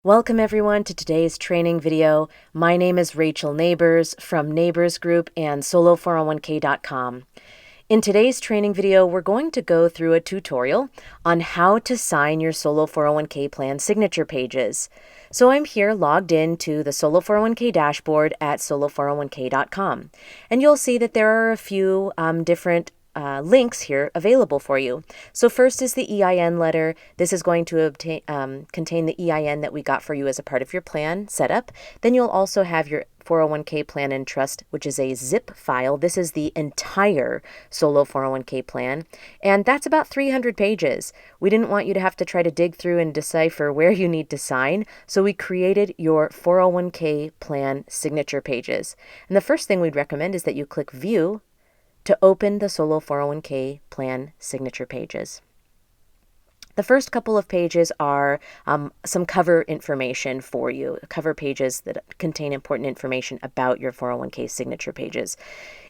Welcome everyone to today's training video. My name is Rachel Neighbors from Neighbors Group and Solo401k.com. In today's training video, we're going to go through a tutorial on how to sign your Solo 401k plan signature pages. So I'm here logged into the Solo 401k dashboard at Solo401k.com. And you'll see that there are a few different links here available for you. So first is the EIN letter. This is going to contain the EIN that we got for you as a part of your plan setup. Then you'll also have your 401k plan and trust, which is a zip file. This is the entire Solo 401k plan, and that's about 300 pages. We didn't want you to have to try to dig through and decipher where you need to sign, so we created your 401k plan signature pages. And the first thing we'd recommend is that you click View to open the Solo 401k plan signature pages. The first couple of pages are some cover information for you, cover pages that contain important information about your 401k signature pages.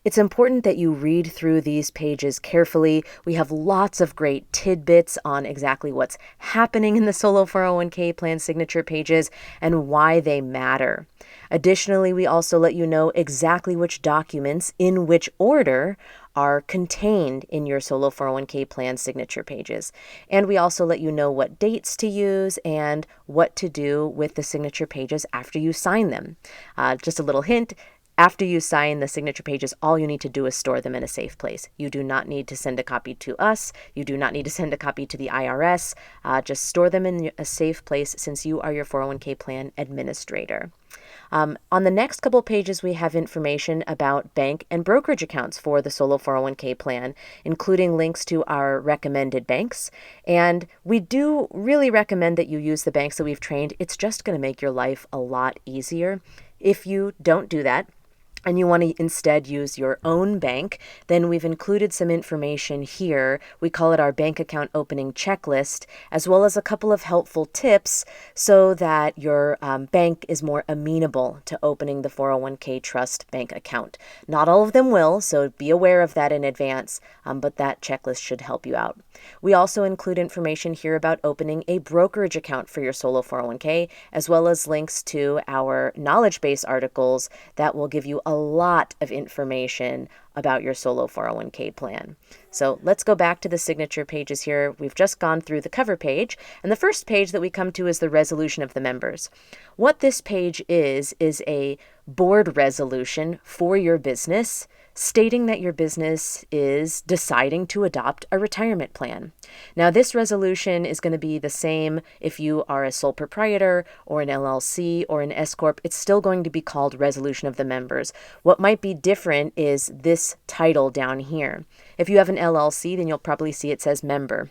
It's important that you read through these pages carefully. We have lots of great tidbits on exactly what's happening in the Solo 401k plan signature pages and why they matter. Additionally, we also let you know exactly which documents in which order are contained in your Solo 401k plan signature pages. And we also let you know what dates to use and what to do with the signature pages after you sign them. Just a little hint. After you sign the signature pages, all you need to do is store them in a safe place. You do not need to send a copy to us. You do not need to send a copy to the IRS. Just store them in a safe place since you are your 401k plan administrator. On the next couple pages, we have information about bank and brokerage accounts for the Solo 401k plan, including links to our recommended banks. And we do really recommend that you use the banks that we've trained. It's just going to make your life a lot easier. If you don't do that, and you want to instead use your own bank, then we've included some information here. We call it our bank account opening checklist, as well as a couple of helpful tips so that your bank is more amenable to opening the 401k trust bank account. Not all of them will, so be aware of that in advance, but that checklist should help you out. We also include information here about opening a brokerage account for your Solo 401k, as well as links to our knowledge base articles that will give you a lot of information about your Solo 401k plan. So let's go back to the signature pages here. We've just gone through the cover page, and the first page that we come to is the resolution of the members. What this page is a board resolution for your business, stating that your business is deciding to adopt a retirement plan. Now, this resolution is going to be the same if you are a sole proprietor or an LLC or an S Corp. It's still going to be called Resolution of the Members. What might be different is this title down here. If you have an LLC, then you'll probably see it says Member.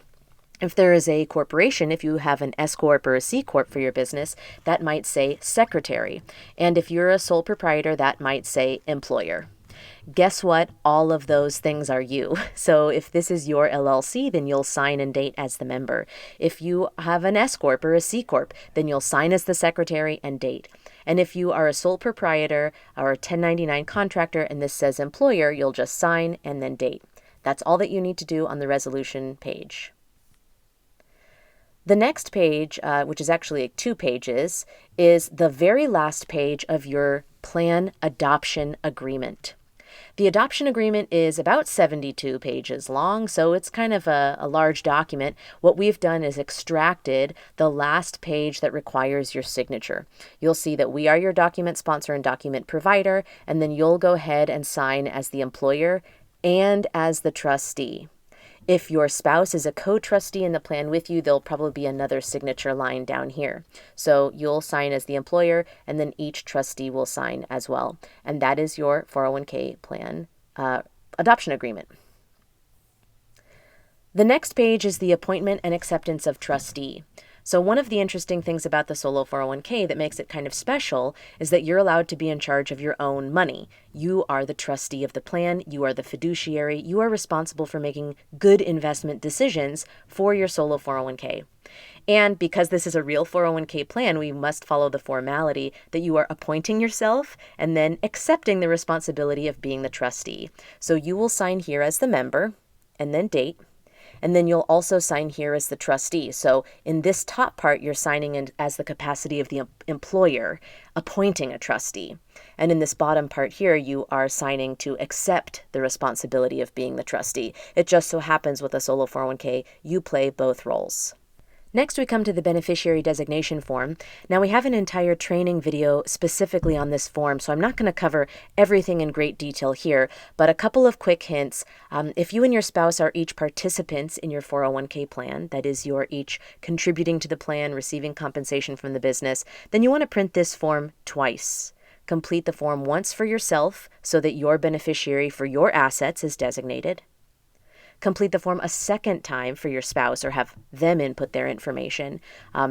If there is a corporation, if you have an S Corp or a C Corp for your business, that might say Secretary. And if you're a sole proprietor, that might say Employer. Guess what? All of those things are you. So if this is your LLC, then you'll sign and date as the member. If you have an S Corp or a C Corp, then you'll sign as the secretary and date. And if you are a sole proprietor or a 1099 contractor and this says employer, you'll just sign and then date. That's all that you need to do on the resolution page. The next page, which is actually 2 pages, is the very last page of your plan adoption agreement. The adoption agreement is about 72 pages long, so it's kind of a large document. What we've done is extracted the last page that requires your signature. You'll see that we are your document sponsor and document provider, and then you'll go ahead and sign as the employer and as the trustee. If your spouse is a co-trustee in the plan with you, there'll probably be another signature line down here. So you'll sign as the employer, and then each trustee will sign as well. And that is your 401k plan adoption agreement. The next page is the appointment and acceptance of trustee. So one of the interesting things about the Solo 401k that makes it kind of special is that you're allowed to be in charge of your own money. You are the trustee of the plan. You are the fiduciary. You are responsible for making good investment decisions for your Solo 401k. And because this is a real 401k plan, we must follow the formality that you are appointing yourself and then accepting the responsibility of being the trustee. So you will sign here as the member and then date. And then you'll also sign here as the trustee. So in this top part, you're signing in as the capacity of the employer, appointing a trustee. And in this bottom part here, you are signing to accept the responsibility of being the trustee. It just so happens with a solo 401k, you play both roles. Next, we come to the beneficiary designation form. Now, we have an entire training video specifically on this form, so I'm not going to cover everything in great detail here, but a couple of quick hints. If you and your spouse are each participants in your 401k plan, that is, you're each contributing to the plan, receiving compensation from the business, then you want to print this form twice. Complete the form once for yourself so that your beneficiary for your assets is designated. Complete the form a second time for your spouse or have them input their information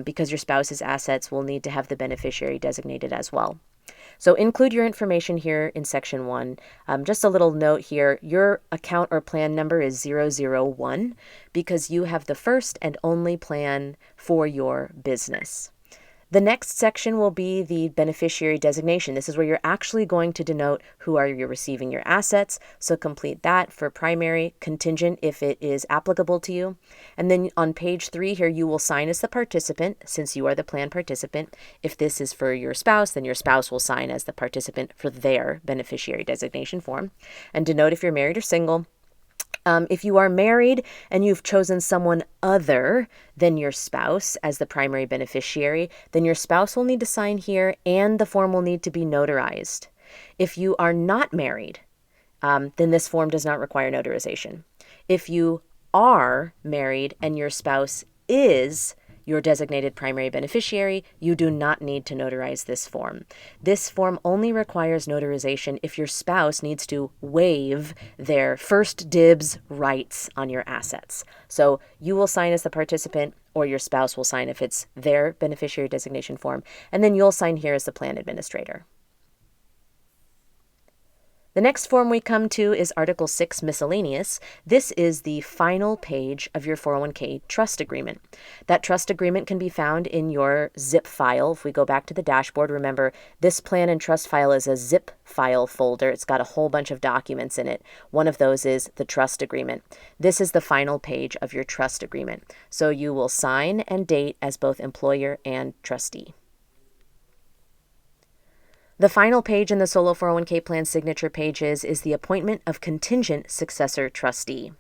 because your spouse's assets will need to have the beneficiary designated as well. So include your information here in section 1. Just a little note here, your account or plan number is 001 because you have the first and only plan for your business. The next section will be the beneficiary designation. This is where you're actually going to denote who are you receiving your assets. So complete that for primary, contingent if it is applicable to you. And then on page 3 here, you will sign as the participant since you are the plan participant. If this is for your spouse, then your spouse will sign as the participant for their beneficiary designation form. And denote if you're married or single. If you are married and you've chosen someone other than your spouse as the primary beneficiary, then your spouse will need to sign here and the form will need to be notarized. If you are not married, then this form does not require notarization. If you are married and your spouse is your designated primary beneficiary, you do not need to notarize this form. This form only requires notarization if your spouse needs to waive their first dibs rights on your assets. So you will sign as the participant or your spouse will sign if it's their beneficiary designation form, and then you'll sign here as the plan administrator. The next form we come to is Article 6, Miscellaneous. This is the final page of your 401k trust agreement. That trust agreement can be found in your zip file. If we go back to the dashboard, remember this plan and trust file is a zip file folder. It's got a whole bunch of documents in it. One of those is the trust agreement. This is the final page of your trust agreement. So you will sign and date as both employer and trustee. The final page in the Solo 401k plan signature pages is the appointment of contingent successor trustee.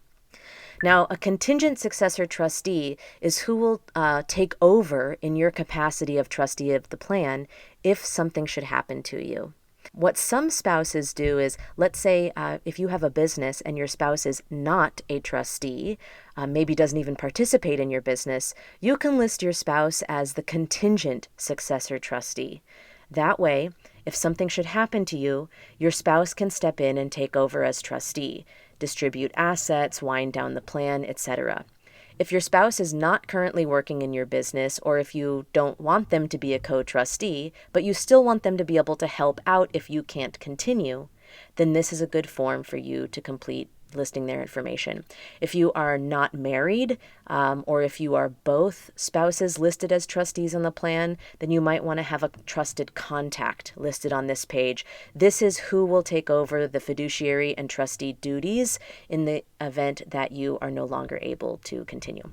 Now, a contingent successor trustee is who will take over in your capacity of trustee of the plan if something should happen to you. What some spouses do is, let's say if you have a business and your spouse is not a trustee, maybe doesn't even participate in your business, you can list your spouse as the contingent successor trustee. That way, if something should happen to you, your spouse can step in and take over as trustee, distribute assets, wind down the plan, etc. If your spouse is not currently working in your business, or if you don't want them to be a co-trustee, but you still want them to be able to help out if you can't continue, then this is a good form for you to complete listing their information. If you are not married, or if you are both spouses listed as trustees on the plan, then you might want to have a trusted contact listed on this page. This is who will take over the fiduciary and trustee duties in the event that you are no longer able to continue.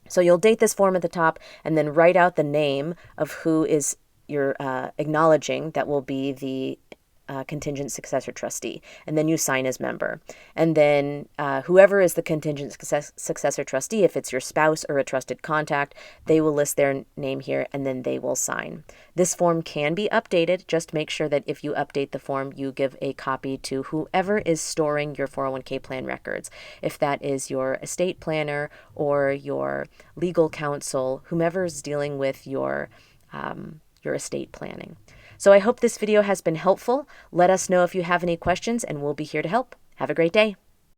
So you'll date this form at the top and then write out the name of who is you're acknowledging that will be the contingent successor trustee, and then you sign as member. And then whoever is the contingent successor trustee, if it's your spouse or a trusted contact, they will list their name here and then they will sign. This form can be updated. Just make sure that if you update the form, you give a copy to whoever is storing your 401k plan records. If that is your estate planner or your legal counsel, whomever is dealing with your estate planning. So I hope this video has been helpful. Let us know if you have any questions and we'll be here to help. Have a great day.